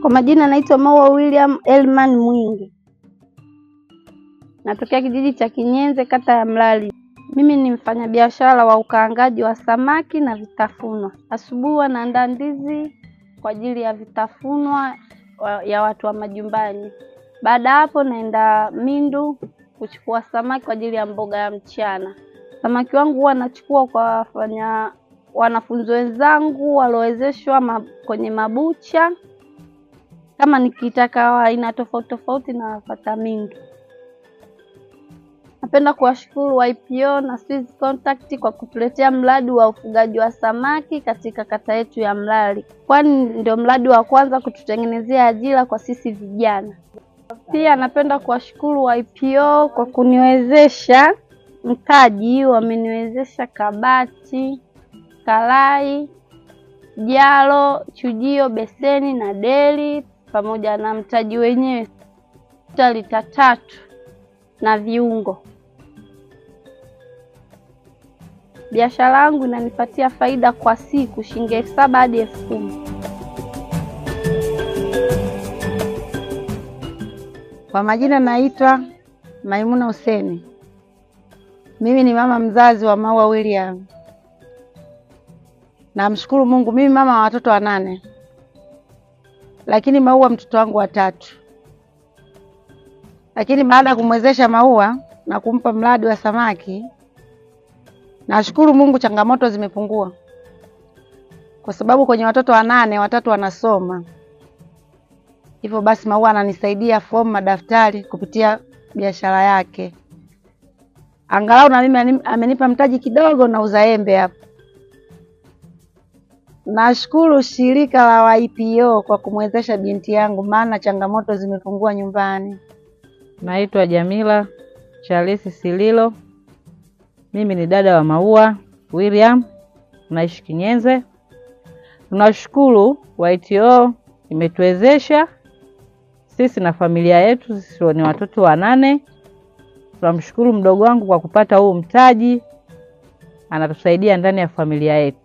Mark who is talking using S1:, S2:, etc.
S1: Kwa majina naitwa Maua William Elman Mwingi. Natokea kijiji cha Kinyenze, kata ya Mlali. Mimi ni mfanyabiashara wa ukaangaji wa samaki na vitafunwa. Asubuhi naandaa ndizi kwa ajili ya vitafunwa ya watu wa majumbani. Baada hapo naenda Mindu kuchukua samaki kwa ajili ya mboga ya mchana. Samaki wangu huwa nachukua kwa wanafunzi wenzangu waliowezeshwa kwenye mabucha. Kama nikitaka aina tofauti tofauti napata Mindu. Napenda kuwashukuru YPO na Swiss Contact kwa kutuletea mradi wa ufugaji wa samaki katika kata yetu ya Mlali, kwani ndio mradi wa kwanza kututengenezea ajira kwa sisi vijana. Pia napenda kuwashukuru YPO kwa kuniwezesha mtaji. Wameniwezesha kabati, karai, jalo, chujio, beseni na deli pamoja na mtaji wenyewe lita 3 na viungo. Biashara yangu inanipatia faida kwa siku shilingi 7,000 hadi 10,000.
S2: Kwa majina naitwa Maimuna Huseni. Mimi ni mama mzazi wa Maua William. Namshukuru Mungu, mimi mama wa watoto 8. Lakini Maua mtoto wangu wa 3. Lakini baada ya kumwezesha Maua na kumpa mradi wa samaki, nashukuru Mungu changamoto zimepungua. Kwa sababu kwenye watoto 8, 3 wanasoma. Hivyo basi Maua ananisaidia fomu, madaftari kupitia biashara yake. Angalau na mimi amenipa mtaji kidogo na uzaembe hapo. Nashukuru shirika la YPO kwa kumwezesha binti yangu, maana changamoto zimepungua nyumbani.
S3: Naitwa Jamila Charles Sililo. Mimi ni dada wa Maua William, naishi Kinyenze. Tunashukuru YPO imetuwezesha sisi na familia yetu, sisi ni watoto 8. Tunamshukuru mdogo wangu kwa kupata huu mtaji, anatusaidia ndani ya familia yetu.